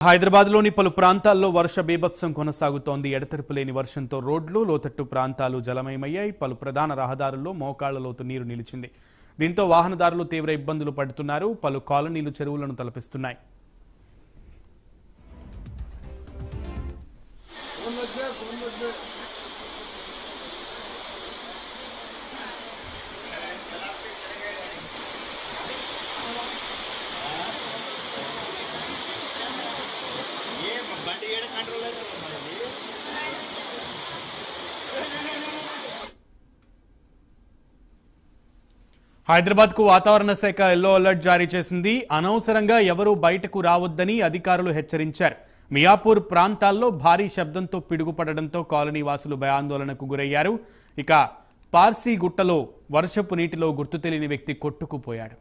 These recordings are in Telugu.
హైదరాబాద్లోని పలు ప్రాంతాల్లో వర్ష బీభత్సం కొనసాగుతోంది. ఎడతెరిపి లేని వర్షంతో రోడ్లు, లోతట్టు ప్రాంతాలు జలమయమయ్యాయి. పలు ప్రధాన రహదారుల్లో మోకాళ్ల లోతు నీరు నిలిచింది. దీంతో వాహనదారులు తీవ్ర ఇబ్బందులు పడుతున్నారు. పలు కాలనీలు చెరువులను తలపిస్తున్నాయి. హైదరాబాద్ కు వాతావరణ శాఖ ఎల్లో అలర్ట్ జారీ చేసింది. అనవసరంగా ఎవరూ బయటకు రావద్దని అధికారులు హెచ్చరించారు. మియాపూర్ ప్రాంతాల్లో భారీ శబ్దంతో పిడుగుపడడంతో కాలనీ వాసులు భయాందోళనకు గురయ్యారు. ఇక పార్సీ గుట్టలో వర్షపు నీటిలో గుర్తు తెలియని వ్యక్తి కొట్టుకుపోయాడు.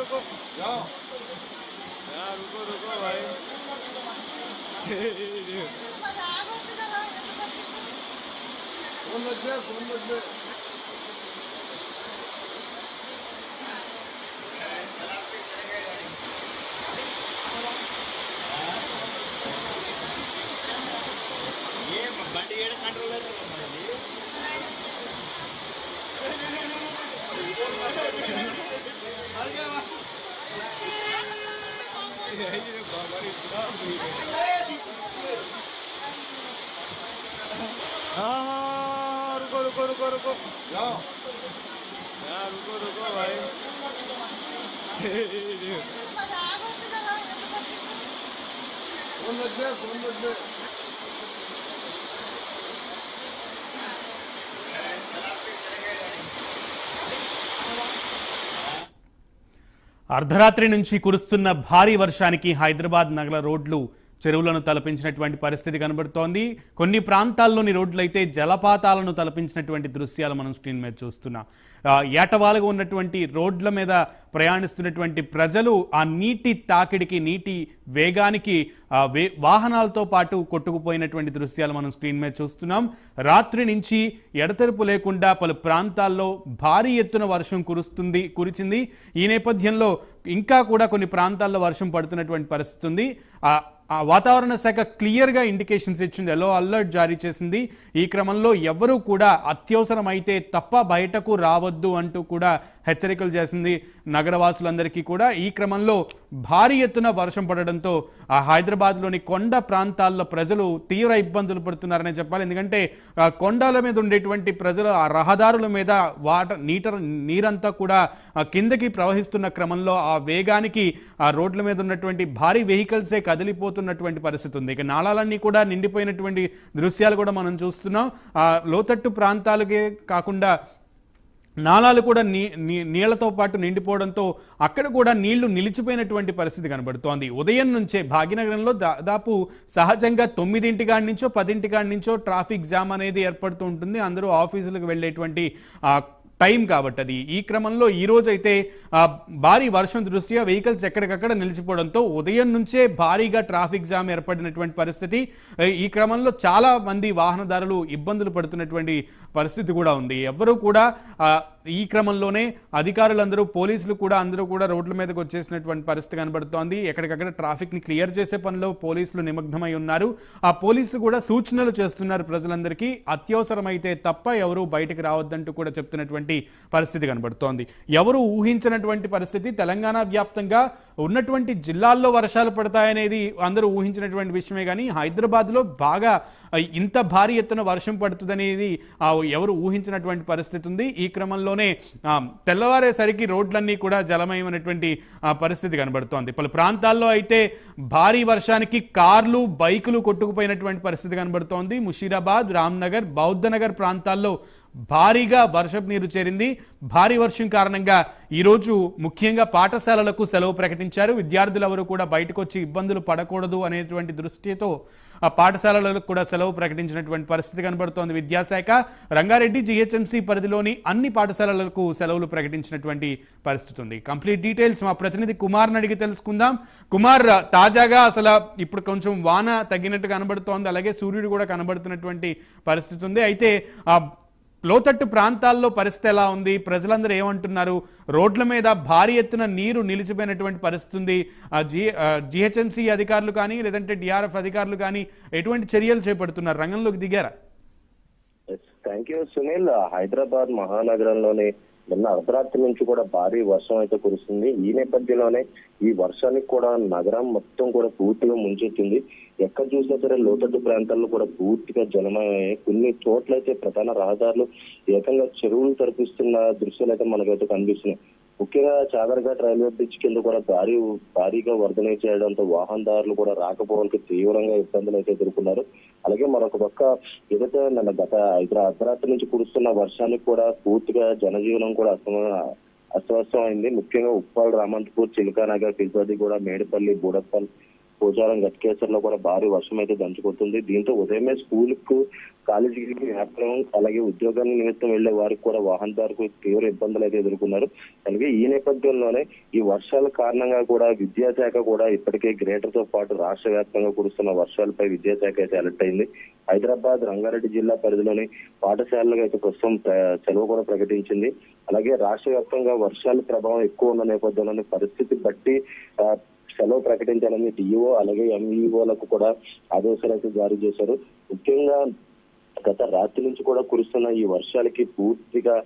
रुको जाओ यार, रुको भाई। फोन लग गया। ये बंडी एड कंट्रोलर हाँ, रुको जाओ यार, रुको भाई। फोन लग गया। అర్ధరాత్రి నుంచి కురుస్తున్న భారీ వర్షానికి హైదరాబాద్ నగర రోడ్లు, చెరువులను తలపించినటువంటి పరిస్థితి కనబడుతోంది. కొన్ని ప్రాంతాల్లోని రోడ్లైతే జలపాతాలను తలపించినటువంటి దృశ్యాలు మనం స్క్రీన్ మీద చూస్తున్నాం. ఏటవాలుగా ఉన్నటువంటి రోడ్ల మీద ప్రయాణిస్తున్నటువంటి ప్రజలు ఆ నీటి తాకిడికి, నీటి వేగానికి వాహనాలతో పాటు కొట్టుకుపోయినటువంటి దృశ్యాలు మనం స్క్రీన్ మీద చూస్తున్నాం. రాత్రి నుంచి ఎడతెరుపు లేకుండా పలు ప్రాంతాల్లో భారీ ఎత్తున వర్షం కురిచింది. ఈ నేపథ్యంలో ఇంకా కూడా కొన్ని ప్రాంతాల్లో వర్షం పడుతున్నటువంటి పరిస్థితి ఉంది. వాతావరణ శాఖ క్లియర్గా ఇండికేషన్స్ ఇచ్చింది, ఎల్లో అలర్ట్ జారీ చేసింది. ఈ క్రమంలో ఎవరూ కూడా అత్యవసరమైతే తప్ప బయటకు రావద్దు అంటూ కూడా హెచ్చరికలు చేసింది నగరవాసులందరికీ కూడా. ఈ క్రమంలో భారీ ఎత్తున వర్షం పడడంతో ఆ హైదరాబాద్లోని కొండ ప్రాంతాల్లో ప్రజలు తీవ్ర ఇబ్బందులు పడుతున్నారనే చెప్పాలి. ఎందుకంటే కొండల మీద ఉండేటువంటి ప్రజలు ఆ రహదారుల మీద నీరంతా కూడా కిందకి ప్రవహిస్తున్న క్రమంలో ఆ వేగానికి ఆ రోడ్ల మీద ఉన్నటువంటి భారీ వెహికల్సే కదిలిపోతున్నటువంటి పరిస్థితి ఉంది. ఇక నాళాలన్నీ కూడా నిండిపోయినటువంటి దృశ్యాలు కూడా మనం చూస్తున్నాం. లోతట్టు ప్రాంతాలకే కాకుండా నాళాలు కూడా నీళ్లతో పాటు నిండిపోవడంతో అక్కడ కూడా నీళ్లు నిలిచిపోయినటువంటి పరిస్థితి కనబడుతోంది. ఉదయం నుంచే భాగ్యనగరంలో దాదాపు సహజంగా 9 కాడి నుంచో 10 కాడి నుంచో ట్రాఫిక్ జామ్ అనేది ఏర్పడుతూ ఉంటుంది. అందరూ ఆఫీసులకు వెళ్ళేటువంటి టైం కాబట్టి అది. ఈ క్రమంలో ఈ రోజైతే భారీ వర్షం దృష్ట్యా వెహికల్స్ ఎక్కడికక్కడ నిలిచిపోవడంతో ఉదయం నుంచే భారీగా ట్రాఫిక్ జామ్ ఏర్పడినటువంటి పరిస్థితి. ఈ క్రమంలో చాలా మంది వాహనదారులు ఇబ్బందులు పడుతున్నటువంటి పరిస్థితి కూడా ఉంది. ఎవరు కూడా ఈ క్రమంలోనే అధికారులందరూ, పోలీసులు కూడా అందరూ కూడా రోడ్ల మీదకి వచ్చేసినటువంటి పరిస్థితి కనబడుతోంది. ఎక్కడికక్కడ ట్రాఫిక్ని క్లియర్ చేసే పనిలో పోలీసులు నిమగ్నమై ఉన్నారు. ఆ పోలీసులు కూడా సూచనలు చేస్తున్నారు ప్రజలందరికీ. అత్యవసరమైతే తప్ప ఎవరూ బయటకు రావద్దంటూ కూడా చెప్తున్నటువంటి చేసినటువంటి పరిస్థితి కనబడుతోంది. ఎవరు ఊహించినటువంటి పరిస్థితి. తెలంగాణ వ్యాప్తంగా ఉన్నటువంటి జిల్లాల్లో వర్షాలు పడతాయనేది అందరూ ఊహించినటువంటి విషయమే, కానీ హైదరాబాద్లో బాగా ఇంత భారీ ఎత్తున వర్షం పడుతుందనేది ఎవరు ఊహించినటువంటి పరిస్థితి ఉంది. ఈ క్రమంలోనే తెల్లవారేసరికి రోడ్లన్నీ కూడా జలమయమైనటువంటి పరిస్థితి కనబడుతోంది. పలు ప్రాంతాల్లో అయితే భారీ వర్షానికి కార్లు బైకులు కొట్టుకుపోయినటువంటి పరిస్థితి కనబడుతోంది. ముషీరాబాద్, రామ్నగర్, బౌద్ధనగర్ ప్రాంతాల్లో భారీగా వర్షపు నీరు చేరింది. భారీ వర్షం కారణంగా ఈరోజు ముఖ్యంగా పాఠశాలలకు సెలవు ప్రకటించారు. విద్యార్థులు ఎవరు కూడా బయటకు వచ్చి ఇబ్బందులు పడకూడదు అనేటువంటి దృష్టితో ఆ పాఠశాలలకు కూడా సెలవు ప్రకటించినటువంటి పరిస్థితి కనబడుతోంది. విద్యాశాఖ రంగారెడ్డి జీహెచ్ఎంసీ పరిధిలోని అన్ని పాఠశాలలకు సెలవులు ప్రకటించినటువంటి పరిస్థితి ఉంది. కంప్లీట్ డీటెయిల్స్ మా ప్రతినిధి కుమార్ని అడిగి తెలుసుకుందాం. కుమార్, తాజాగా అసలు ఇప్పుడు కొంచెం వాన తగ్గినట్టు కనబడుతోంది, అలాగే సూర్యుడు కూడా కనబడుతున్నటువంటి పరిస్థితి ఉంది. అయితే లోతట్టు ప్రాంతాల్లో పరిస్థితి ఎలా ఉంది? ప్రజలందరూ ఏమంటున్నారు? రోడ్ల మీద భారీ ఎత్తున నీరు నిలిచిపోయినటువంటి పరిస్థితి ఉంది. జిహెచ్ఎంసీ అధికారులు కానీ లేదంటే డిఆర్ఎఫ్ అధికారులు కానీ ఎటువంటి చర్యలు చేపడుతున్నారు? రంగంలోకి దిగారా? Thank you Sunil. హైదరాబాద్ మహానగరంలోని నిన్న అర్ధరాత్రి నుంచి కూడా భారీ వర్షం అయితే కురుస్తుంది. ఈ నేపథ్యంలోనే ఈ వర్షానికి కూడా నగరం మొత్తం కూడా పూర్తిగా ముంచెత్తింది. ఎక్కడ చూసినా సరే లోతట్టు ప్రాంతాల్లో కూడా పూర్తిగా జలమయ్యాయి. కొన్ని చోట్లయితే ప్రధాన రహదారులు ఏకంగా చెరువులు తరపిస్తున్న దృశ్యాలు అయితే మనకైతే కనిపిస్తున్నాయి. ముఖ్యంగా చాదర్ఘాట్ రైల్వే బ్రిడ్జ్ కింద కూడా భారీగా వరదనే చేయడంతో వాహనదారులు కూడా రాకపోవడానికి తీవ్రంగా ఇబ్బందులు అయితే ఎదుర్కొన్నారు. అలాగే మరొక పక్క ఏదైతే నిన్న గత అర్ధరాత్రి నుంచి కురుస్తున్న వర్షానికి కూడా పూర్తిగా జనజీవనం కూడా అస్తవ్యస్తం అయింది. ముఖ్యంగా ఉప్పల్, రామంతపూర్, చిలకానగర్, తిరుపతి కూడా, మేడిపల్లి, బూడప్పల్, పోచారం, గట్కేసర్లో కూడా భారీ వర్షం అయితే దంచుకొస్తుంది. దీంతో ఉదయమే స్కూల్ కు, కాలేజీకి వ్యాప్తం, అలాగే ఉద్యోగాన్ని నిమిత్తం వెళ్లే వారికి కూడా వాహనదారులకు తీవ్ర ఇబ్బందులు అయితే ఎదుర్కొన్నారు. అలాగే ఈ నేపథ్యంలోనే ఈ వర్షాల కారణంగా కూడా విద్యాశాఖ కూడా ఇప్పటికే గ్రేటర్ తో పాటు రాష్ట్ర వ్యాప్తంగా కురుస్తున్న వర్షాలపై విద్యాశాఖ అయితే అలర్ట్ అయింది. హైదరాబాద్, రంగారెడ్డి జిల్లా పరిధిలోని పాఠశాలలకు అయితే ప్రస్తుతం సెలవు కూడా ప్రకటించింది. అలాగే రాష్ట్ర వ్యాప్తంగా వర్షాల ప్రభావం ఎక్కువ ఉన్న నేపథ్యంలోని పరిస్థితి బట్టి సెలవు ప్రకటించాలని డిఓ అలాగే ఎంఈఓలకు కూడా ఆదేశాలు అయితే జారీ చేశారు. ముఖ్యంగా గత రాత్రి నుంచి కూడా కురుస్తున్న ఈ వర్షాలకి పూర్తిగా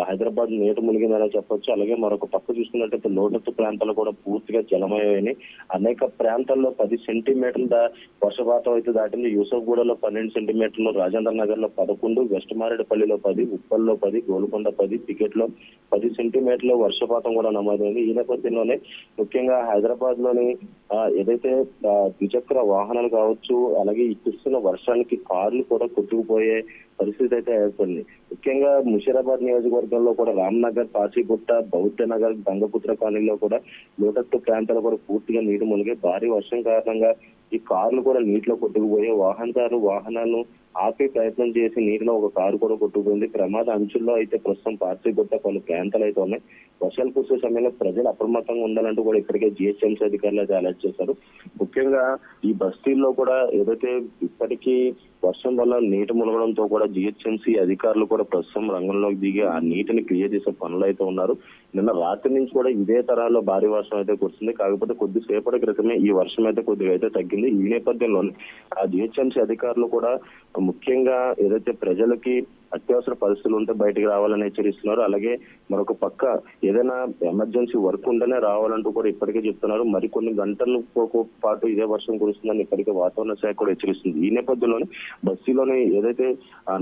హైదరాబాద్ నీట మునిగిందని చెప్పొచ్చు. అలాగే మరొక పక్క చూసుకున్నట్టయితే లోతట్టు ప్రాంతాలు కూడా పూర్తిగా జలమయ్యాయని, అనేక ప్రాంతాల్లో 10 సెంటీమీటర్ల వర్షపాతం అయితే దాటింది. యూసఫ్గూడలో 12 సెంటీమీటర్లు, రాజేంద్ర నగర్ లో 11, వెస్ట్ మారేడుపల్లిలో 10, ఉప్పల్లో 10, గోల్కొండ 10, పికెట్ లో 10 సెంటీమీటర్ల వర్షపాతం కూడా నమోదైంది. ఈ నేపథ్యంలోనే ముఖ్యంగా హైదరాబాద్ లోని ఏదైతే ద్విచక్ర వాహనాలు కావచ్చు, అలాగే ఈ కురుస్తున్న వర్షానికి కార్లు కూడా కొట్టుకుపోయే పరిస్థితి అయితే ఏర్పడింది. ముఖ్యంగా ముషీరాబాద్ నియోజకవర్గంలో కూడా రామ్నగర్, పాసిగుట్ట, బౌద్ధనగర్, గంగపుత్ర కాలనీలో కూడా లోతట్టు ప్రాంతాలు కూడా పూర్తిగా నీరు మునిగి భారీ వర్షం కారణంగా ఈ కార్లు కూడా నీటిలో కొట్టుకుపోయి వాహనాలను ఆపే ప్రయత్నం చేసి నీటిలో ఒక కారు కూడా కొట్టుకుపోయింది. ప్రమాద అంచుల్లో అయితే ప్రస్తుతం పాసిగుట్ట పలు ప్రాంతాలు అయితే ఉన్నాయి. వర్షాలు కురిసే సమయంలో ప్రజలు అప్రమత్తంగా ఉండాలంటూ కూడా ఇప్పటికే జిహెచ్ఎంసీ అధికారులు అయితే అలర్ట్ చేశారు. ముఖ్యంగా ఈ బస్తీల్లో కూడా ఏదైతే ఇప్పటికీ వర్షం వల్ల నీటి మునగడంతో కూడా జిహెచ్ఎంసీ అధికారులు కూడా ప్రస్తుతం రంగంలోకి దిగి ఆ నీటిని క్లియర్ చేసే పనులు అయితే ఉన్నారు. నిన్న రాత్రి నుంచి కూడా ఇదే తరాల్లో భారీ వర్షం అయితే కురుస్తుంది. కాకపోతే కొద్దిసేపటి క్రితమే ఈ వర్షం అయితే కొద్దిగా అయితే తగ్గింది. ఈ నేపథ్యంలోనే ఆ జిహెచ్ఎంసీ అధికారులు కూడా ముఖ్యంగా ఏదైతే ప్రజలకి అత్యవసర పరిస్థితులు ఉంటే బయటకు రావాలని హెచ్చరిస్తున్నారు. అలాగే మరొక పక్క ఏదైనా ఎమర్జెన్సీ వర్క్ ఉంటేనే రావాలంటూ కూడా ఇప్పటికే చెప్తున్నారు. మరికొన్ని గంటల పాటు ఇదే వర్షం కురుస్తుందని ఇప్పటికే వాతావరణ శాఖ కూడా హెచ్చరిస్తుంది. ఈ నేపథ్యంలోనే బస్తీలోని ఏదైతే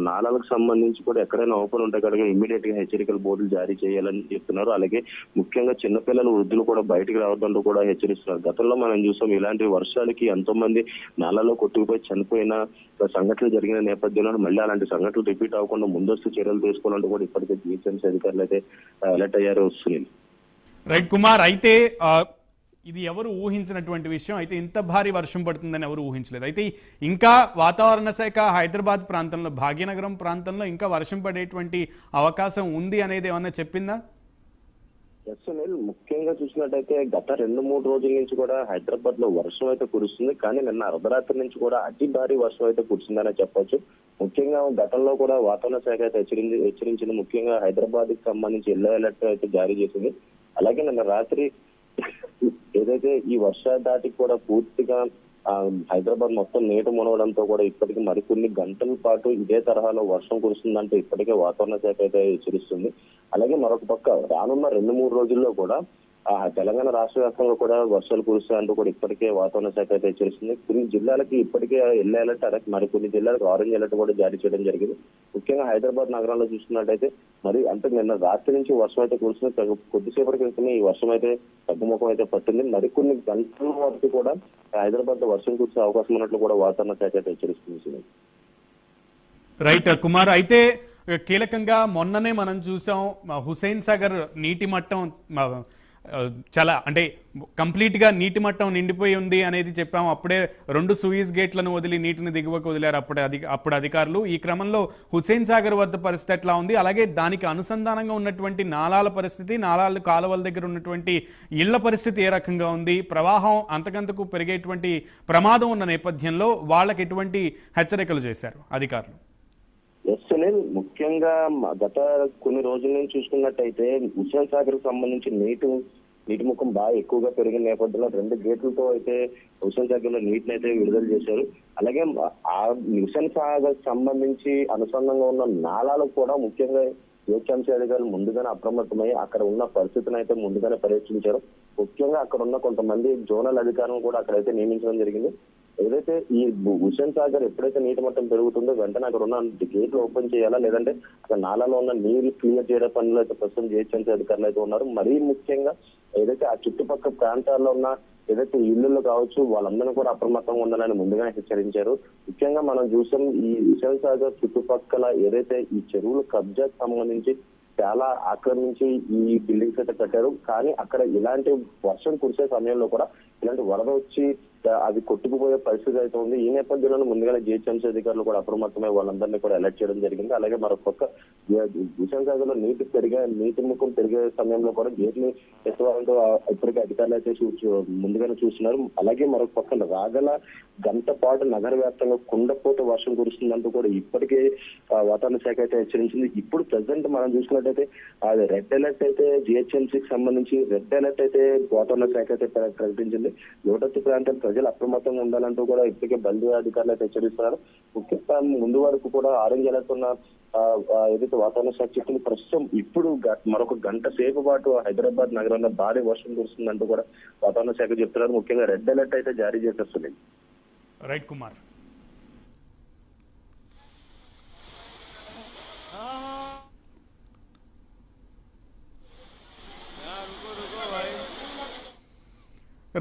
నాలాలకు సంబంధించి కూడా ఎక్కడైనా ఓపెన్ ఉంటే కనుక ఇమీడియట్ గా హెచ్చరికల బోర్డులు జారీ చేయాలని చెప్తున్నారు. అలాగే ముఖ్యంగా చిన్నపిల్లలు, వృద్ధులు కూడా బయటకు రావద్దంటూ కూడా హెచ్చరిస్తున్నారు. గతంలో మనం చూసాం ఇలాంటి వర్షాలకి ఎంతో మంది నాలలో కొట్టుకుపోయి చనిపోయిన సంఘటనలు జరిగిన నేపథ్యంలో మళ్ళీ అలాంటి సంఘటనలు రిపీట్ అవ్వకుండా ముందస్తు చర్యలు తీసుకోవాలంటూ కూడా ఇప్పటికే జిహెచ్ఎంసీ అధికారులు అయితే అలర్ట్ అయ్యారు. సునీల్. రైట్ కుమార్, అయితే ఇది ఎవరు ఊహించినటువంటి విషయం. అయితే ఇంత భారీ వర్షం పడుతుందని ఎవరు ఊహించలేదు. అయితే ఇంకా వాతావరణ శాఖ హైదరాబాద్ ప్రాంతంలో, భాగ్యనగరం ప్రాంతంలో ఇంకా వర్షం పడేటువంటి అవకాశం ఉంది అనేది ఏమన్నా చెప్పిందా? సునీల్, ముఖ్యంగా చూసినట్టయితే గత 2-3 రోజుల నుంచి కూడా హైదరాబాద్ లో వర్షం అయితే కురుస్తుంది. కానీ నిన్న అర్ధరాత్రి నుంచి కూడా అతి భారీ వర్షం అయితే కురిసిందనే చెప్పొచ్చు. ముఖ్యంగా గతంలో కూడా వాతావరణ శాఖ అయితే హెచ్చరించింది. ముఖ్యంగా హైదరాబాద్ కి సంబంధించి ఎల్లో అలర్ట్ అయితే జారీ చేసింది. అలాగే నిన్న రాత్రి ఏదైతే ఈ వర్ష దాటికి కూడా పూర్తిగా హైదరాబాద్ మొత్తం నీట మునగడంతో కూడా ఇప్పటికీ మరికొన్ని గంటల పాటు ఇదే తరహాలో వర్షం కురుస్తుందంటే ఇప్పటికే వాతావరణ శాఖ అయితే హెచ్చరిస్తుంది. అలాగే మరొక పక్క రానున్న 2-3 రోజుల్లో కూడా తెలంగాణ రాష్ట్ర వ్యాప్తంగా కూడా వర్షాలు కురుస్తాయంటూ కూడా ఇప్పటికే వాతావరణ శాఖ అయితే హెచ్చరిస్తుంది. కొన్ని జిల్లాలకి ఇప్పటికే ఎల్లో అలర్ట్, అలాగే మరికొన్ని జిల్లాలకు ఆరెంజ్ అలర్ట్ కూడా జారీ చేయడం జరిగింది. ముఖ్యంగా హైదరాబాద్ నగరంలో చూసుకున్నట్టయితే మరి అంటే నిన్న రాత్రి నుంచి వర్షం అయితే కురుస్తుంది. కొద్దిసేపటి క్రితమే ఈ వర్షం అయితే తగ్గుముఖం అయితే పట్టింది. మరికొన్ని గంటల వరకు కూడా హైదరాబాద్ లో వర్షం కురిసే అవకాశం ఉన్నట్లు కూడా వాతావరణ శాఖ అయితే హెచ్చరిస్తుంది. రైట్ కుమార్, అయితే కీలకంగా మొన్ననే మనం చూసాం హుస్సేన్ సాగర్ నీటి మట్టం చాలా అంటే కంప్లీట్గా నీటి మట్టం నిండిపోయి ఉంది అనేది చెప్పాము. అప్పుడే 2 సూయిజ్ గేట్లను వదిలి నీటిని దిగువకు వదిలారు అప్పుడు అధికారులు. ఈ క్రమంలో హుస్సేన్ సాగర్ వద్ద పరిస్థితి ఎట్లా ఉంది, అలాగే దానికి అనుసంధానంగా ఉన్నటువంటి నాలాల పరిస్థితి, నాలాల కాలువల దగ్గర ఉన్నటువంటి ఇళ్ల పరిస్థితి ఏ రకంగా ఉంది, ప్రవాహం అంతకంతకు పెరిగేటువంటి ప్రమాదం ఉన్న నేపథ్యంలో వాళ్ళకి ఎటువంటి హెచ్చరికలు చేశారు అధికారులు? సునీల్, ముఖ్యంగా గత కొన్ని రోజుల నుంచి చూసుకున్నట్టయితే హుస్సేన్ సాగర్ కు సంబంధించి నీటి ముఖం బాగా ఎక్కువగా పెరిగిన నేపథ్యంలో 2 గేట్లతో అయితే హుస్సేన్ సాగర్ లో నీటిని అయితే విడుదల చేశారు. అలాగే ఆ హుస్సేన్ సాగర్ సంబంధించి అనుసంధానంగా ఉన్న నాలాలకు కూడా ముఖ్యంగా జిహెచ్ఎంసీ అధికారులు ముందుగానే అప్రమత్తమై అక్కడ ఉన్న పరిస్థితిని అయితే ముందుగానే పరీక్షించారు. ముఖ్యంగా అక్కడ ఉన్న కొంతమంది జోనల్ అధికారులను కూడా అక్కడైతే నియమించడం జరిగింది. ఏదైతే ఈ హుస్సేన్ సాగర్ ఎప్పుడైతే నీటి మట్టం పెరుగుతుందో వెంటనే అక్కడ ఉన్న గేట్లు ఓపెన్ చేయాలా, లేదంటే అక్కడ నాలాలో ఉన్న నీళ్లు క్లియర్ చేయడం పనులు అయితే ప్రస్తుతం జిహెచ్ఎంసీ అధికారులు అయితే ఉన్నారు. మరీ ముఖ్యంగా ఏదైతే ఆ చుట్టుపక్కల ప్రాంతాల్లో ఉన్న ఏదైతే ఇళ్లలో కావచ్చు వాళ్ళందరినీ కూడా అప్రమత్తంగా ఉండాలని ముందుగానే హెచ్చరించారు. ముఖ్యంగా మనం చూసాం ఈ హుస్సేన్ సాగర్ చుట్టుపక్కల ఏదైతే ఈ చెరువుల కబ్జాకు సంబంధించి చాలా ఆక్రమించి ఈ బిల్డింగ్స్ అయితే కట్టారు. కానీ అక్కడ ఇలాంటి వర్షం కురిసే సమయంలో కూడా ఇలాంటి వరద వచ్చి అది కొట్టుకుపోయే పరిస్థితి అయితే ఉంది. ఈ నేపథ్యంలో ముందుగానే జిహెచ్ఎంసీ అధికారులు కూడా అప్రమత్తమై వాళ్ళందరినీ కూడా అలర్ట్ చేయడం జరిగింది. అలాగే మరొక పక్క హుస్సేన్ సాగర్ లో నీటి ముఖం పెరిగే సమయంలో కూడా గేట్లు ఎత్తవాలంటూ ఇప్పటికే అధికారులు అయితే ముందుగానే చూస్తున్నారు. అలాగే మరొక పక్క రాగల గంట పాటు నగర వ్యాప్తంగా కుండపోత వర్షం కురుస్తుందంటూ కూడా ఇప్పటికే వాతావరణ శాఖ అయితే హెచ్చరించింది. ఇప్పుడు ప్రెసెంట్ మనం చూసుకున్నట్టయితే అది రెడ్ అలర్ట్ అయితే జిహెచ్ఎంసీకి సంబంధించి రెడ్ అలర్ట్ అయితే వాతావరణ శాఖ అయితే ప్రకటించింది. లోటత్తు ప్రాంతం ప్రజలు అప్రమత్తంగా ఉండాలంటూ కూడా ఇప్పటికే బల్దీ అధికారులు అయితే హెచ్చరిస్తున్నారు. ముఖ్యంగా ముందు వరకు కూడా ఆరెంజ్ అలర్ట్ ఉన్న ఏదైతే వాతావరణ శాఖ చెప్పింది ప్రస్తుతం ఇప్పుడు మరొక గంట సేపు పాటు హైదరాబాద్ నగరంలో భారీ వర్షం కురుస్తుందంటూ కూడా వాతావరణ శాఖ చెప్తున్నారు. ముఖ్యంగా రెడ్ అలర్ట్ అయితే జారీ చేసేస్తుంది. రైట్ కుమార్.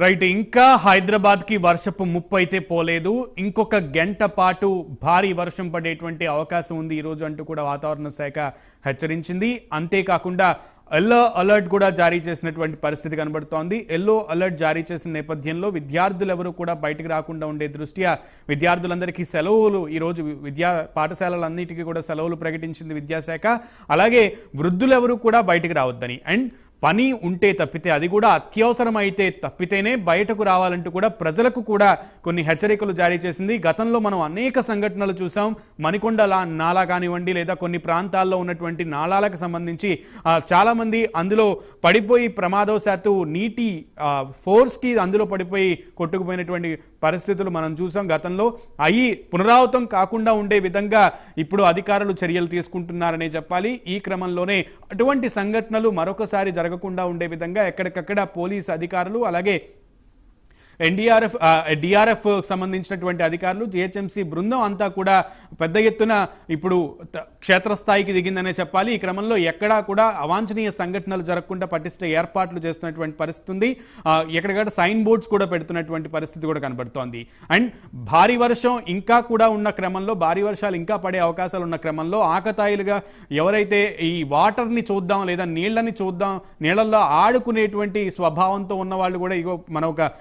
రైట్, ఇంకా హైదరాబాద్కి వర్షపు ముప్పు అయితే పోలేదు. ఇంకొక గంట పాటు భారీ వర్షం పడేటువంటి అవకాశం ఉంది ఈరోజు అంటూ కూడా వాతావరణ శాఖ హెచ్చరించింది. అంతేకాకుండా ఎల్లో అలర్ట్ కూడా జారీ చేసినటువంటి పరిస్థితి కనబడుతోంది. ఎల్లో అలర్ట్ జారీ చేసిన నేపథ్యంలో విద్యార్థులు ఎవరు కూడా బయటకు రాకుండా ఉండే దృష్ట్యా విద్యార్థులందరికీ సెలవులు ఈరోజు పాఠశాలలన్నిటికీ కూడా సెలవులు ప్రకటించింది విద్యాశాఖ. అలాగే వృద్ధులు ఎవరు కూడా బయటకు రావద్దని, అండ్ పని ఉంటే తప్పితే అది కూడా అత్యవసరం అయితే తప్పితేనే బయటకు రావాలంటూ కూడా ప్రజలకు కూడా కొన్ని హెచ్చరికలు జారీ చేసింది. గతంలో మనం అనేక సంఘటనలు చూసాం. మణికొండ నాలా కానివ్వండి, లేదా కొన్ని ప్రాంతాల్లో ఉన్నటువంటి నాలాలకు సంబంధించి చాలామంది అందులో పడిపోయి ప్రమాదవశాత్తు నీటి ఫోర్స్కి అందులో పడిపోయి కొట్టుకుపోయినటువంటి పరిస్థితులు మనం చూసాం గతంలో. అవి పునరావృతం కాకుండా ఉండే విధంగా ఇప్పుడు అధికారులు చర్యలు తీసుకుంటున్నారనే చెప్పాలి. ఈ క్రమంలోనే అటువంటి సంఘటనలు మరొకసారి జరగకుండా ఉండే విధంగా ఎక్కడికక్కడ పోలీసు అధికారులు, అలాగే డిఆర్ఎఫ్ సంబంధించినటువంటి అధికారులు, జిహెచ్ఎంసీ బృందం అంతా కూడా పెద్ద ఎత్తున ఇప్పుడు క్షేత్రస్థాయికి దిగిందనే చెప్పాలి. ఈ క్రమంలో ఎక్కడా కూడా అవాంఛనీయ సంఘటనలు జరగకుండా పటిష్ట ఏర్పాట్లు చేస్తున్నటువంటి పరిస్థితి ఉంది. ఎక్కడికక్కడ సైన్ బోర్డ్స్ కూడా పెడుతున్నటువంటి పరిస్థితి కూడా కనబడుతోంది. అండ్ భారీ వర్షం ఇంకా కూడా ఉన్న క్రమంలో, భారీ వర్షాలు ఇంకా పడే అవకాశాలు ఉన్న క్రమంలో ఆకతాయిలుగా ఎవరైతే ఈ వాటర్ని చూద్దాం లేదా నీళ్ళని చూద్దాం, నీళ్ళల్లో ఆడుకునేటువంటి స్వభావంతో ఉన్న వాళ్ళు కూడా ఇగో మనం ఒక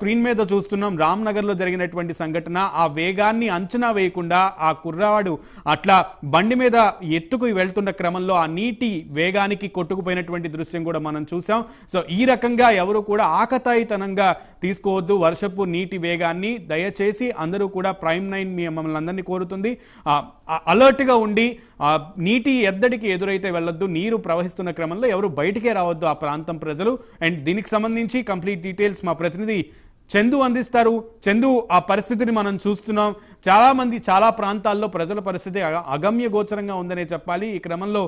స్క్రీన్ మీద చూస్తున్నాం. రామ్నగర్లో జరిగినటువంటి సంఘటన. ఆ వేగాన్ని అంచనా వేయకుండా ఆ కుర్రాడు అట్లా బండి మీద ఎత్తుకు వెళ్తున్న క్రమంలో ఆ నీటి వేగానికి కొట్టుకుపోయినటువంటి దృశ్యం కూడా మనం చూసాం. సో ఈ రకంగా ఎవరు కూడా ఆకతాయితనంగా తీసుకోవద్దు వర్షపు నీటి వేగాన్ని. దయచేసి అందరూ కూడా ప్రైమ్9 మమ్మల్ని అందరినీ కోరుతుంది, అలర్ట్గా ఉండి నీటి ఎద్దడికి ఎదురైతే వెళ్ళొద్దు. నీరు ప్రవహిస్తున్న క్రమంలో ఎవరు బయటికే రావద్దు ఆ ప్రాంతం ప్రజలు. అండ్ దీనికి సంబంధించి కంప్లీట్ డీటెయిల్స్ మా ప్రతినిధి చందు అందిస్తారు. చందు, ఆ పరిస్థితిని మనం చూస్తున్నాం. చాలా మంది చాలా ప్రాంతాల్లో ప్రజల పరిస్థితి అగమ్య గోచరంగా ఉందనే చెప్పాలి. ఈ క్రమంలో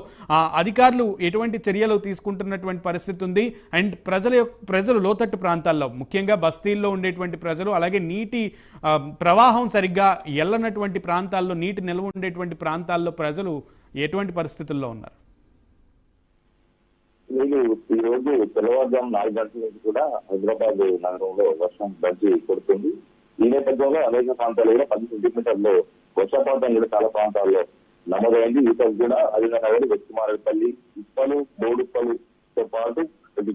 అధికారులు ఎటువంటి చర్యలు తీసుకుంటున్నటువంటి పరిస్థితి ఉంది. అండ్ ప్రజలు లోతట్టు ప్రాంతాల్లో, ముఖ్యంగా బస్తీల్లో ఉండేటువంటి ప్రజలు, అలాగే నీటి ప్రవాహం సరిగ్గా ఎల్లనటువంటి ప్రాంతాల్లో, నీటి నిల్వ ఉండేటువంటి ప్రాంతాల్లో ప్రజలు ఎటువంటి పరిస్థితుల్లో ఉన్నారు? నేను ఈ రోజు తెల్లవారుజాము 4 గంటల నుంచి కూడా హైదరాబాద్ నగరంలో వర్షం దంచి కొడుతుంది. ఈ నేపథ్యంలో అనేక ప్రాంతాల్లో కూడా 10 సెంటీమీటర్లు వర్షపాతం కూడా చాలా ప్రాంతాల్లో నమోదైంది. ఇక్కడ కూడా అదినగర్, వెచ్చిమారేపల్లి, ఇప్పలు, బోడుప్పలుతో పాటు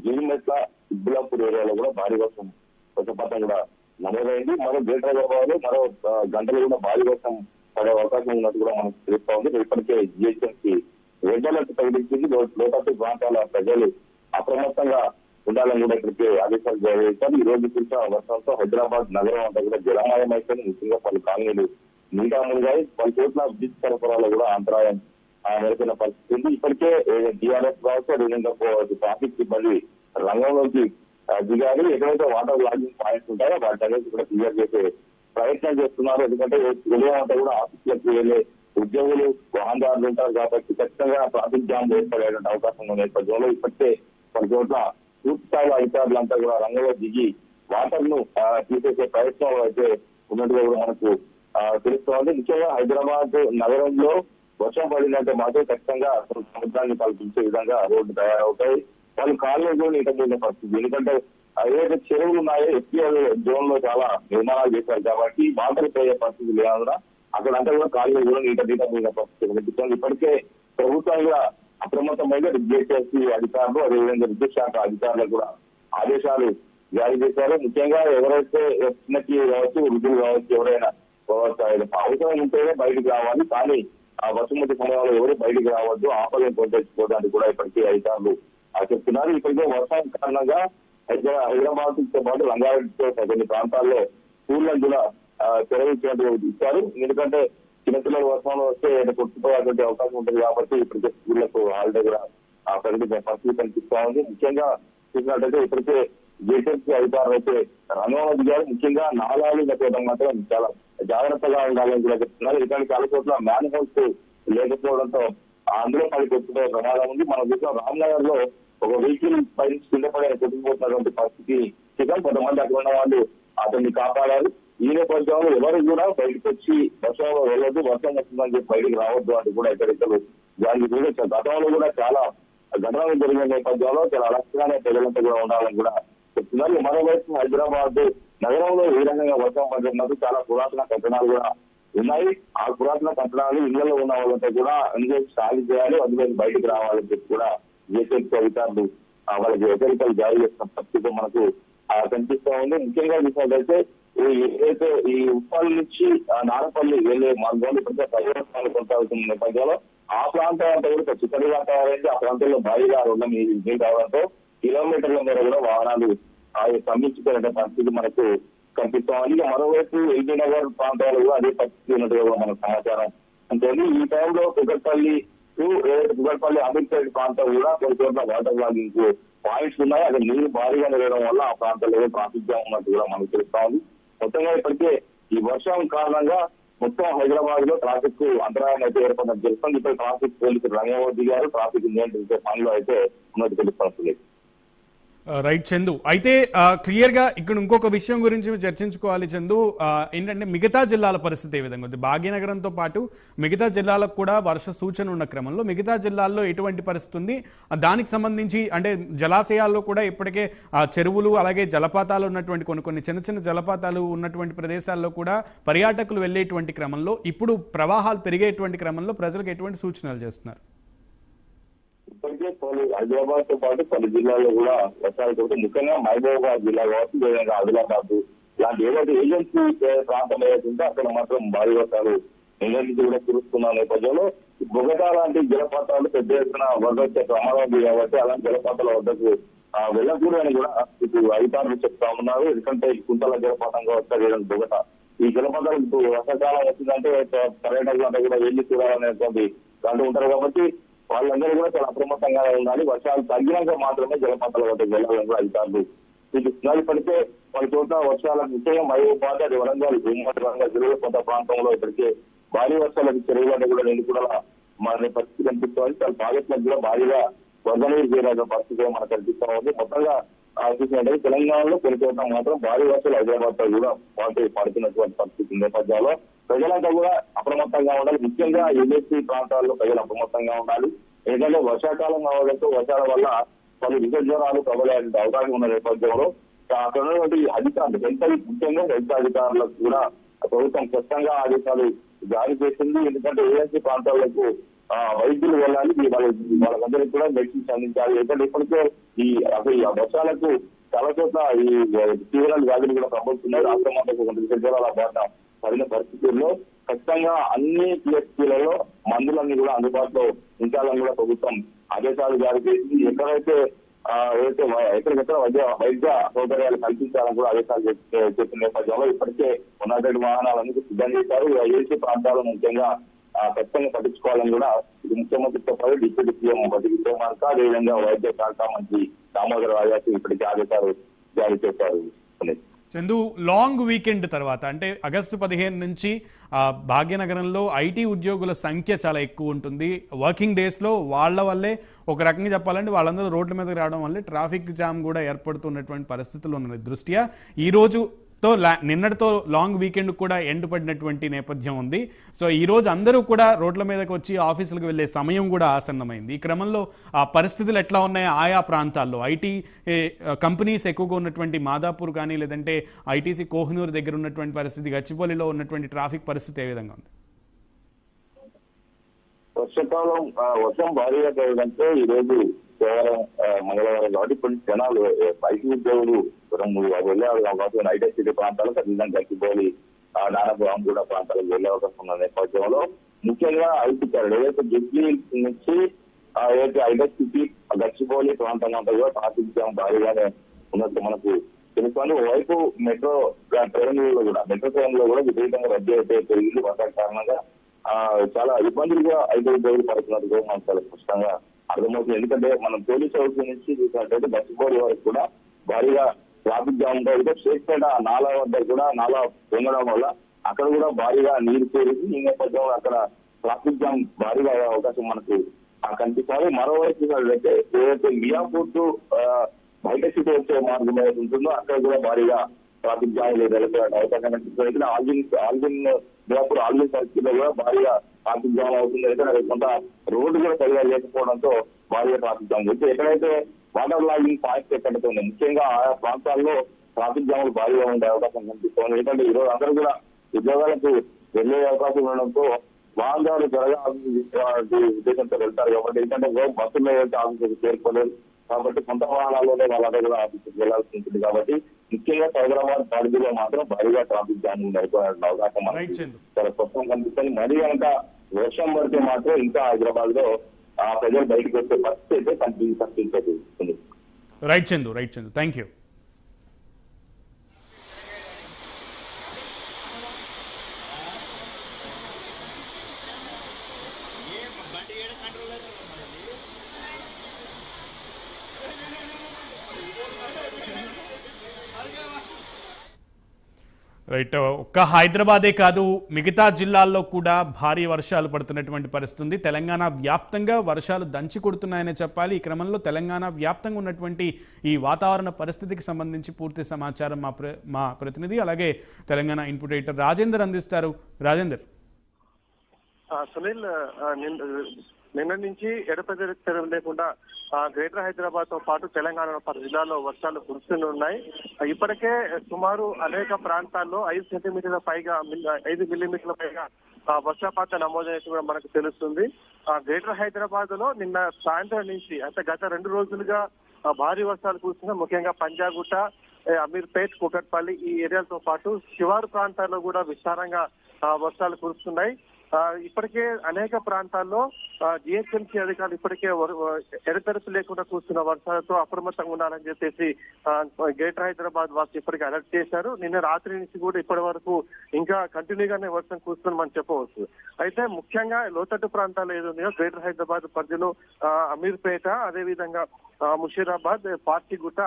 జీడిమెట్ల, ఇబ్బులాపూర్ ఏరియాలో కూడా భారీ వర్షపాతం కూడా నమోదైంది. మరో గ్రేటర్ హైదరాబాద్ లో మరో గంటలు కూడా భారీ వర్షం పడే అవకాశం ఉన్నట్టు కూడా మనకు తెలుస్తా ఉంది. ఇప్పటికే జిహెచ్ఎంసీ రెడ్ అలర్ట్ ప్రకటించింది. లోతట్టు ప్రాంతాల ప్రజలు అప్రమత్తంగా ఉండాలని కూడా ఇక్కడికి ఆదేశాలు జారీ చేశారు. ఈ రోజు కురిసిన వర్షంతో హైదరాబాద్ నగరం అంతా కూడా జలమయం అయిపోయింది. ముఖ్యంగా పలు కాలనీలు నీటా మునిగాయి. పలు చోట్ల విద్యుత్ సరఫరాలో కూడా అంతరాయం నెలకొన్న పరిస్థితి ఉంది. ఇప్పటికే టీఆర్ఎస్ కావచ్చు, అదేవిధంగా ట్రాఫిక్ సిబ్బంది రంగంలోకి దిగారు. ఎక్కడైతే వాటర్ లాగింగ్ పాయింట్స్ ఉంటాయో వాటి అనేది కూడా క్లియర్ చేసే ప్రయత్నం చేస్తున్నారు. ఎందుకంటే ఉదయం అంతా కూడా ఆఫీసులకు వెళ్ళే ఉద్యోగులు, వాహనదారులు ఉంటారు కాబట్టి ఖచ్చితంగా ట్రాఫిక్ జామ్ ఏర్పడే అవకాశం ఉన్న నేపథ్యంలో ఇప్పటికే కొన్ని చోట్ల పూర్తి స్థాయిలో అధికారులంతా కూడా రంగంలో దిగి వాటర్ ను తీసేసే ప్రయత్నంలో అయితే ఉన్నట్టుగా కూడా మనకు తెలుస్తోంది. ముఖ్యంగా హైదరాబాద్ నగరంలో వర్షం పడిందంటే మాత్రం ఖచ్చితంగా సముద్రాన్ని కల్పించే విధంగా రోడ్డు తయారవుతాయి. వాళ్ళు కాళ్ళు కూడా నీట పోయిన పరిస్థితి. ఎందుకంటే ఏదైతే చెరువులు ఉన్నాయో ఎస్పీఎల్ జోన్ లో చాలా నిర్మాణాలు చేశారు కాబట్టి వాటర్ పోయే పరిస్థితి లేనందున అక్కడంతా కూడా కాళ్ళు కూడా నీట పోయిన పరిస్థితి. ఇప్పటికే ప్రభుత్వం కూడా అప్రమత్తమైన జిహెచ్ఎంసీ అధికారులు, అదేవిధంగా విద్యుత్ శాఖ అధికారులకు కూడా ఆదేశాలు జారీ చేశారు. ముఖ్యంగా ఎవరైతే చిన్నకి కావచ్చు, వృద్ధులు కావచ్చు, ఎవరైనా అవసరం ఉంటేనే బయటకు రావాలి. కానీ ఆ వర్షముటి సమయంలో ఎవరు బయటకు రావద్దు, ఆపదను పొందడానికి కూడా ఇప్పటికే అధికారులు చెప్తున్నారు. ఇప్పటికే వర్షం కారణంగా హైదరాబాద్ తో పాటు రంగారెడ్డితో కొన్ని ప్రాంతాల్లో స్కూళ్లను కూడా తెరవించినట్టు ఇచ్చారు. ఎందుకంటే చిన్నపిల్లలు వర్షంలో వస్తే కొట్టుకుపోయేటువంటి అవకాశం ఉంటుంది కాబట్టి ఇప్పటికే స్కూళ్లకు హాలిడే కూడా ప్రకటించిన పరిస్థితి కనిపిస్తా ఉంది. ముఖ్యంగా చూసినట్టయితే ఇప్పటికే జిహెచ్ఎంసీ అధికారులు అయితే రంగంలో దిగారు. ముఖ్యంగా నాలాలు లేకపోవడం మాత్రం చాలా జాగ్రత్తగా ఉండాలని కూడా చెప్తున్నారు. ఇలాంటి చాలా చోట్ల మ్యాన్ హౌస్ లేకపోవడంతో అందులో పడి కొట్టుకునే ప్రమాదం ఉంది. మనం చూసాం రామ్నగర్ లో ఒక వెహికల్ పై కింద పడి కొట్టుకుపోతున్నటువంటి పరిస్థితి. కొంతమంది అక్కడ ఉన్న వాళ్ళు అతన్ని కాపాడారు. ఈ నేపథ్యంలో ఎవరు కూడా బయటకు వచ్చి వర్షంలో వెళ్ళొద్దు, వర్షం వస్తుందని చెప్పి బయటకు రావద్దు అని కూడా ఎక్కడెక్కలు దానికి కూడా గతంలో కూడా చాలా ఘటనలు జరిగిన నేపథ్యంలో చాలా అలక్ష్యంగానే ప్రజలంతా కూడా ఉండాలని కూడా చెప్తున్నారు. మరోవైపు హైదరాబాద్ నగరంలో ఏ రకంగా వర్షం పడుతున్నట్టు చాలా పురాతన కట్టడాలు కూడా ఉన్నాయి. ఆ పురాతన కట్టడాలు ఇళ్లలో ఉన్న వాళ్ళంతా కూడా అందులో సాగి చేయాలి, అందులో బయటకు రావాలని చెప్పి కూడా జిహెచ్ఎంసీ అధికారులు వాళ్ళకి హెచ్చరికలు జారీ చేసిన పరిస్థితి మనకు కనిపిస్తా ఉంది. ముఖ్యంగా చూసినట్లయితే ఏదైతే ఈ ఉప్పల్ నుంచి నారపల్లి వెళ్లే మార్గంలో ఇప్పటికే పరివర్తనాలు కొనసాగుతున్న నేపథ్యంలో ఆ ప్రాంతం అంతా కూడా చిక్కడిగా తయారైంది. ఆ ప్రాంతంలో భారీగా రోడ్ల నీళ్ళు రావడంతో కిలోమీటర్ల మేర కూడా వాహనాలు స్తంభించుకునే పరిస్థితి మనకు కనిపిస్తామని. మరోవైపు ఎల్బీ నగర్ ప్రాంతాల్లో కూడా అదే పరిస్థితి ఉన్నట్టుగా కూడా మనకు సమాచారం ఉంటుంది. ఈ టైంలో కుకట్పల్లి అమీర్పేట ప్రాంతం కూడా కొన్ని చోట్ల వాటర్ లాగింగ్ పాయింట్స్ ఉన్నాయి. అక్కడ నీరు భారీగా నిలవడం వల్ల ఆ ప్రాంతాల్లో ట్రాఫిక్ జామ్ ఉన్నట్టు కూడా మనకు తెలుస్తా ఉంది. మొత్తంగా ఇప్పటికే ఈ వర్షం కారణంగా మొత్తం హైదరాబాద్ లో ట్రాఫిక్ అంతరాయం అయితే ఏర్పడినట్టు తెలుస్తుంది. ఇప్పుడు ట్రాఫిక్ పోలీసులు రంగంలో దిగారు, ట్రాఫిక్ నియంత్రించే పనిలో అయితే ఉన్నట్టు తెలుస్తుంది. రైట్ చందు, అయితే క్లియర్గా ఇక్కడ ఇంకొక విషయం గురించి చర్చించుకోవాలి చందు. ఏంటంటే మిగతా జిల్లాల పరిస్థితి ఏ విధంగా ఉంది? భాగ్యనగరంతో పాటు మిగతా జిల్లాలకు కూడా వర్ష సూచన ఉన్న క్రమంలో మిగతా జిల్లాల్లో ఎటువంటి పరిస్థితి ఉంది? దానికి సంబంధించి అంటే జలాశయాల్లో కూడా ఇప్పటికే చెరువులు అలాగే జలపాతాలు ఉన్నటువంటి కొన్ని చిన్న చిన్న జలపాతాలు ఉన్నటువంటి ప్రదేశాల్లో కూడా పర్యాటకులు వెళ్ళేటువంటి క్రమంలో ఇప్పుడు ప్రవాహాలు పెరిగేటువంటి క్రమంలో ప్రజలకు ఎటువంటి సూచనలు చేస్తున్నారు? ఇప్పటికే హైదరాబాద్ తో పాటు పలు జిల్లాల్లో కూడా వర్షాలతో ముఖ్యంగా మహబూబాబాద్ జిల్లా కావచ్చు, లేదంటే ఆదిలాబాద్ ఇలాంటి ఏదైతే ఏజెన్సీ ప్రాంతం ఏదైతే అక్కడ మాత్రం భారీ వర్షాలు నిన్నటి కూడా కురుస్తున్న నేపథ్యంలో బొగటా లాంటి జలపాతాలు పెద్ద ఎత్తున వరద వచ్చే ప్రమాదం ఉంది కాబట్టి అలాంటి జలపాతాల వద్దకు వెళ్ళకూడదు అని కూడా ఇప్పుడు అధికారులు చెప్తా ఉన్నారు. ఎందుకంటే కుంతల జలపాతం కావచ్చు, లేదంటే బొగటా ఈ జలపాతాలు ఇప్పుడు వర్షాకాలం వచ్చిందంటే పర్యాటకులంతా కూడా వెళ్ళి చూడాలనేటువంటి దాంట్లో ఉంటారు కాబట్టి వాళ్ళందరూ కూడా చాలా అప్రమత్తంగా ఉండాలి. వర్షాలు తగ్గినాక మాత్రమే జలపాతాల వద్దకు వెళ్ళాలని కూడా అధికారులు సూచిస్తున్నారు. ఇప్పటికే పలు చోట్ల వర్షాలకు ముఖ్యంగా మహబూబాబాద్, అది వరంగల్, ఉమ్మడి వరంగల్ జిల్లాలో కొంత ప్రాంతంలో ఇప్పటికే భారీ వర్షాలకు చెరువులన్నీ కూడా నిండుకుండా మన పరిస్థితి కనిపిస్తోంది. చాలా ప్రాజెక్టులకు కూడా భారీగా వరద నీరు చేరాల్సిన పరిస్థితి మనకు కనిపిస్తూ ఉంది. మొత్తంగా చూసినట్లయితే తెలంగాణలో కొన్ని చోట్ల మాత్రం భారీ వర్షాలు హైదరాబాద్ లో కూడా పడుతున్నటువంటి పరిస్థితి నేపథ్యంలో ప్రజలంతా కూడా అప్రమత్తంగా ఉండాలి. ముఖ్యంగా యూనివర్సిటీ ప్రాంతాల్లో ప్రజలు అప్రమత్తంగా ఉండాలి. ఎందుకంటే వర్షాకాలం కావడంతో వర్షాల వల్ల పలు విష జ్వరాలు ప్రబలే అవకాశం ఉన్న నేపథ్యంలో అక్కడ ఉన్నటువంటి అధికారులు ముఖ్యంగా హెల్త్ అధికారులకు కూడా ప్రభుత్వం స్పష్టంగా ఆదేశాలు జారీ చేసింది. ఎందుకంటే ఏజెన్సీ ప్రాంతాలకు వైద్యులు వెళ్ళాలి, వాళ్ళందరికీ కూడా మెడిసిన్స్ అందించాలి. ఎందుకంటే ఇప్పటికే ఈ వర్షాలకు చాలా చోట్ల ఈ తీవ్ర వ్యాధులు కూడా ప్రబలుతున్నాయి. రాష్ట్రం అంతా విష జ్వరాల బాట పడిన పరిస్థితుల్లో ఖచ్చితంగా అన్ని పిఎస్పీలలో మందులన్నీ కూడా అందుబాటులో ఉంచాలని కూడా ప్రభుత్వం ఆదేశాలు జారీ చేసింది. ఎక్కడికెక్కడ వైద్య సౌకర్యాలు కల్పించాలని కూడా ఆదేశాలు చెప్పిన నేపథ్యంలో ఇప్పటికే ఉన్నటువంటి వాహనాలన్నీ సిద్ధం చేశారు. ఏసీ ప్రాంతాలు ముఖ్యంగా ఖచ్చితంగా పట్టించుకోవాలని కూడా ఇది ముఖ్యమంత్రితో పాటు డిప్యూటీ సీఎం బట్టి విక్రమార్క, అదేవిధంగా వైద్య శాఖ మంత్రి దామోదర రాజాకి ఇప్పటికే ఆదేశాలు జారీ చేశారు. చందు, లాంగ్ వీకెండ్ తర్వాత అంటే ఆగస్టు 15 నుంచి భాగ్యనగరంలో ఐటీ ఉద్యోగుల సంఖ్య చాలా ఎక్కువ ఉంటుంది. వర్కింగ్ డేస్లో వాళ్ళ వల్లే ఒక రకంగా చెప్పాలంటే వాళ్ళందరూ రోడ్ల మీదకి రావడం వల్లే ట్రాఫిక్ జామ్ కూడా ఏర్పడుతున్నటువంటి పరిస్థితులు ఉన్నాయి. దృష్ట్యా నిన్నటితో లాంగ్ వీకెండ్ కూడా ఎండ్ పడినటువంటి నేపథ్యం ఉంది. సో ఈ రోజు అందరూ కూడా రోడ్ల మీదకి వచ్చి ఆఫీసులకు వెళ్ళే సమయం కూడా ఆసన్నమైంది. ఈ క్రమంలో ఆ పరిస్థితులు ఎట్లా ఉన్నాయో ఆయా ప్రాంతాల్లో ఐటీ కంపెనీస్ ఎక్కువగా ఉన్నటువంటి మాదాపూర్ కానీ లేదంటే ఐటీసీ కోహినూర్ దగ్గర ఉన్నటువంటి పరిస్థితి, గచ్చిబౌలిలో ఉన్నటువంటి ట్రాఫిక్ పరిస్థితి ఏ విధంగా ఉంది? వర్షాకాలం వర్షం భారీగా పడడంతో ఈ రోజు కేవలం మంగళవారం కాబట్టి కొన్ని జనాలు ఐటీ ఉద్యోగులు వెళ్ళే అవకాశం ఐటీ ప్రాంతాలకు ఖచ్చితంగా గచ్చిబౌలి, నారాయణపురం కూడా ప్రాంతాలకు వెళ్ళే అవకాశం ఉన్న నేపథ్యంలో ముఖ్యంగా ఐటీ ఏదైతే జడ్జి నుంచి ఏదైతే ఐటీ గచ్చిబౌలి ప్రాంతం అంతా కూడా ట్రాఫిక్ జామ్ భారీగానే ఉన్నట్టు మనకు తెలుస్తుంది. ఓవైపు మెట్రో ట్రైన్లో కూడా విపరీతంగా రద్దీ అయితే పెరిగింది. వర్షాల కారణంగా చాలా ఇబ్బందులుగా ఐటీ ఉద్యోగులు పడుతున్నట్టు కూడా మనకు చాలా స్పష్టంగా అర్థమవుతుంది. ఎందుకంటే మనం పోలీస్ హౌస్ నుంచి చూసినట్లయితే గచ్చిబౌలి వరకు కూడా భారీగా ట్రాఫిక్ జామ్ ఉంటుంది. షేక్పేట నాలా వద్ద కూడా నాలా పొంగడం వల్ల అక్కడ కూడా భారీగా నీరు చేరింది. ఈ నేపథ్యంలో అక్కడ ట్రాఫిక్ జామ్ భారీగా అయ్యే అవకాశం మనకు కనిపిస్తుంది. మరోవైపు చూసినట్లయితే ఏదైతే మియాపూర్ టు బయట సిటీ వచ్చే మార్గం ఏదైతే ఉంటుందో అక్కడ కూడా భారీగా ట్రాఫిక్ జామ్ అవకాశం కనిపిస్తుంది. ఆల్విన్ సర్కిల్ లో కూడా భారీగా ట్రాఫిక్ జామ్ అవుతుంది. అయితే కొంత రోడ్డు కూడా సరిగా లేకపోవడంతో భారీగా ట్రాఫిక్ జామ్ అవుతుంది. ఎక్కడైతే వాటర్ లాగింగ్ పాయింట్స్ ఎక్కడైతే ఉన్నాయి ముఖ్యంగా ఆయా ప్రాంతాల్లో ట్రాఫిక్ జాములు భారీగా ఉండే అవకాశం కనిపిస్తుంది. ఎందుకంటే ఈ రోజు అందరూ కూడా ఉద్యోగాలకు వెళ్లే అవకాశం ఉండడంతో వాహనాలు త్వరగా ఉద్దేశంతో వెళ్తారు కాబట్టి ఎందుకంటే బస్సుల్లో అయితే ఆఫీసుకు చేరుకోలేదు కాబట్టి కొంత వాహనాల్లోనే వాళ్ళందరూ కూడా ఆఫీసుకు వెళ్లాల్సి ఉంటుంది. కాబట్టి ముఖ్యంగా హైదరాబాద్ పరిధిలో మాత్రం భారీగా ట్రాఫిక్ జామ్ అయిపోయిన అవకాశం చాలా స్పష్టంగా కనిపిస్తుంది. మరీ కనుక వర్షం పడితే మాత్రం ఇంకా హైదరాబాద్ లో ప్రజలు బయటకు వచ్చే పరిస్థితి అయితే కనిపించబోతుంది. Right Chandu, thank you. Right, ఒక్క హైదరాబాదే కాదు మిగతా జిల్లాల్లో కూడా భారీ వర్షాలు పడుతున్నటువంటి పరిస్థితి. తెలంగాణ వ్యాప్తంగా వర్షాలు దంచి కొడుతున్నాయని చెప్పాలి. ఈ క్రమంలో తెలంగాణ వ్యాప్తంగా ఉన్నటువంటి ఈ వాతావరణ పరిస్థితికి సంబంధించి పూర్తి సమాచారం మా ప్రతినిధి అలాగే తెలంగాణ ఇన్పుట్ ఎడిటర్ రాజేందర్ అందిస్తారు. రాజేందర్. సునీల్, నిన్న నుంచి ఎడతెరపి లేకుండా గ్రేటర్ హైదరాబాద్ తో పాటు తెలంగాణలో పలు జిల్లాల్లో వర్షాలు కురుస్తున్నాయి. ఇప్పటికే సుమారు అనేక ప్రాంతాల్లో 5 సెంటీమీటర్ల పైగా 5 మిల్లీమీటర్ల పైగా వర్షపాతం నమోదైనట్టు కూడా మనకు తెలుస్తుంది. గ్రేటర్ హైదరాబాద్ లో నిన్న సాయంత్రం నుంచి అంటే గత 2 రోజులుగా భారీ వర్షాలు కురుస్తున్నాయి. ముఖ్యంగా పంజాగుట్ట, అమీర్పేట్, కూకట్పల్లి ఈ ఏరియాలతో పాటు శివారు ప్రాంతాల్లో కూడా విస్తారంగా వర్షాలు కురుస్తున్నాయి. ఇప్పటికే అనేక ప్రాంతాల్లో జిహెచ్ఎంసీ అధికారులు ఇప్పటికే ఎడతెరపి లేకుండా కూర్చున్న వర్షాలతో అప్రమత్తంగా ఉండాలని చెప్పేసి గ్రేటర్ హైదరాబాద్ వాసి ఇప్పటికే అలర్ట్ చేశారు. నిన్న రాత్రి నుంచి కూడా ఇప్పటి వరకు ఇంకా కంటిన్యూగానే వర్షం కూర్చుని మనం చెప్పవచ్చు. అయితే ముఖ్యంగా లోతట్టు ప్రాంతాలు ఏదున్నాయో గ్రేటర్ హైదరాబాద్ పరిధిలో అమీర్పేట, అదేవిధంగా ముషీరాబాద్, పార్టీగుట్ట,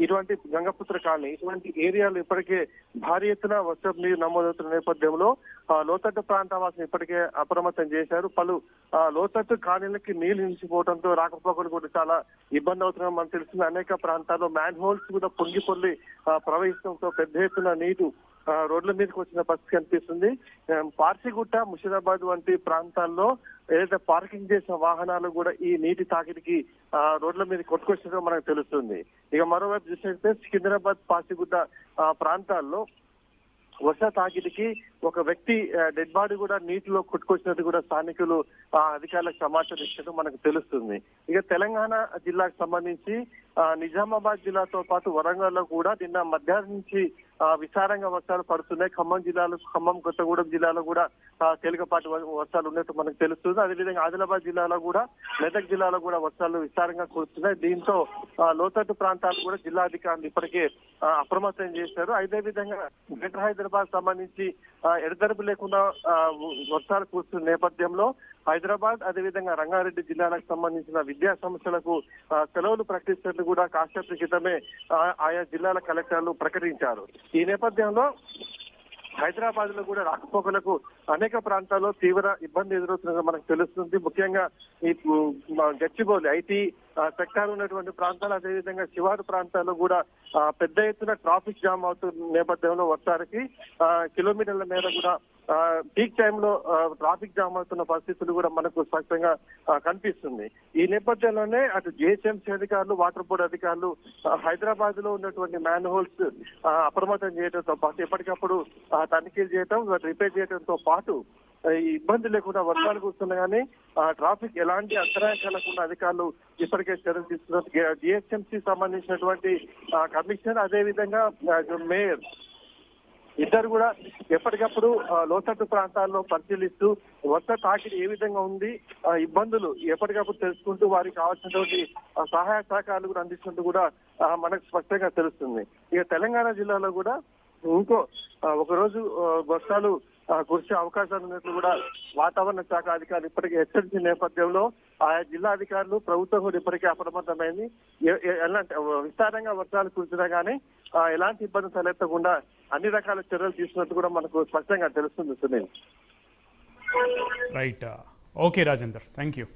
ఇటువంటి గంగపుత్ర కాలనీ ఇటువంటి ఏరియాలు ఇప్పటికే భారీ ఎత్తున వర్షం నీరు నమోదవుతున్న నేపథ్యంలో లోతట్టు ప్రాంత వాసిని ఇప్పటికే అప్రమత్తం చేశారు. పలు లోతట్టు కాలనీలకి నీళ్లు నిలిచిపోవడంతో రాకపోకలు కూడా చాలా ఇబ్బంది అవుతుందని మనకు తెలిసింది. అనేక ప్రాంతాల్లో మ్యాన్ హోల్స్ కూడా పొంగి పొల్లి ప్రవహించడంతో పెద్ద ఎత్తున నీరు రోడ్ల మీదకి వచ్చిన పరిస్థితి కనిపిస్తుంది. పార్సిగుట్ట, ముషీరాబాద్ వంటి ప్రాంతాల్లో ఏదైతే పార్కింగ్ చేసిన వాహనాలు కూడా ఈ నీటి తాకిడికి రోడ్ల మీద కొట్టుకొచ్చినట్టు మనకు తెలుస్తుంది. ఇక మరోవైపు చూసినట్లయితే సికింద్రాబాద్, పార్సిగుట్ట ప్రాంతాల్లో వర్ష తాకిడికి ఒక వ్యక్తి డెడ్ బాడీ కూడా నీటిలో కొట్టుకొచ్చినట్టు కూడా స్థానికులు అధికారులకు సమాచారం ఇచ్చినట్టు మనకు తెలుస్తుంది. ఇక తెలంగాణ జిల్లాకు సంబంధించి నిజామాబాద్ జిల్లాతో పాటు వరంగల్ లో కూడా నిన్న మధ్యాహ్నం నుంచి విస్తారంగా వర్షాలు పడుతున్నాయి. ఖమ్మం, కొత్తగూడెం జిల్లాలో కూడా తేలికపాటి వర్షాలు ఉన్నట్టు మనకు తెలుస్తుంది. అదేవిధంగా ఆదిలాబాద్ జిల్లాలో కూడా, మెదక్ జిల్లాలో కూడా వర్షాలు విస్తారంగా కురుస్తున్నాయి. దీంతో లోతట్టు ప్రాంతాలు కూడా జిల్లా అధికారులు ఇప్పటికే అప్రమత్తం చేశారు. అదేవిధంగా గ్రేటర్ హైదరాబాద్ సంబంధించి ఎడతెరపి లేకుండా వర్షాలు కురుస్తున్న నేపథ్యంలో హైదరాబాద్, అదేవిధంగా రంగారెడ్డి జిల్లాలకు సంబంధించిన విద్యా సంస్థలకు సెలవులు ప్రకటిస్తున్నట్టు కూడా కాసేపటి క్రితమే ఆయా జిల్లాల కలెక్టర్లు ప్రకటించారు. ఈ నేపథ్యంలో హైదరాబాద్ లో కూడా రాకపోకలకు అనేక ప్రాంతాల్లో తీవ్ర ఇబ్బంది ఎదురవుతున్నది మనకు తెలుస్తుంది. ముఖ్యంగా ఈ గచ్చిబౌలి ఐటీ సెక్టార్ ఉన్నటువంటి ప్రాంతాలు, అదేవిధంగా శివారు ప్రాంతాల్లో కూడా పెద్ద ఎత్తున ట్రాఫిక్ జామ్ అవుతున్న నేపథ్యంలో వర్షానికి కిలోమీటర్ల మేర కూడా పీక్ టైంలో ట్రాఫిక్ జామ్ అవుతున్న పరిస్థితులు కూడా మనకు స్పష్టంగా కనిపిస్తుంది. ఈ నేపథ్యంలోనే అటు జిహెచ్ఎంసీ అధికారులు, వాటర్ బోర్డు అధికారులు హైదరాబాద్ లో ఉన్నటువంటి మ్యాన్ హోల్స్ అప్రమత్తం చేయడంతో పాటు ఎప్పటికప్పుడు తనిఖీలు చేయడం, రిపేర్ చేయడంతో పాటు ఇబ్బంది లేకుండా వర్షాలు కురుస్తున్నా కానీ ట్రాఫిక్ ఎలాంటి అంతరాయం కలగకుండా అధికారులు ఇప్పటికే చర్యలు తీసుకున్నారు. జిహెచ్ఎంసీ సంబంధించినటువంటి కమిషనర్, అదేవిధంగా మేయర్ ఇద్దరు కూడా ఎప్పటికప్పుడు లోతట్టు ప్రాంతాల్లో పరిశీలిస్తూ వర్ష తాకిడి ఏ విధంగా ఉంది, ఇబ్బందులు ఎప్పటికప్పుడు తెలుసుకుంటూ వారికి కావాల్సినటువంటి సహాయ సహకారాలు కూడా అందిస్తున్నట్టు కూడా మనకు స్పష్టంగా తెలుస్తుంది. ఇక తెలంగాణ జిల్లాలో కూడా ఇంకో ఒకరోజు వర్షాలు కురిసే అవకాశాలు ఉన్నట్లు కూడా వాతావరణ శాఖ అధికారులు ఇప్పటికే హెచ్చరించిన నేపథ్యంలో ఆయా జిల్లా అధికారులు, ప్రభుత్వం కూడా ఇప్పటికే అప్రమత్తమైంది. ఎలాంటి విస్తారంగా వర్షాలు కురిసినా కానీ ఎలాంటి ఇబ్బంది తలెత్తకుండా అన్ని రకాల చర్యలు తీసుకున్నట్టు కూడా మనకు స్పష్టంగా తెలుస్తుంది. Sunil, right, okay Rajender, thank you.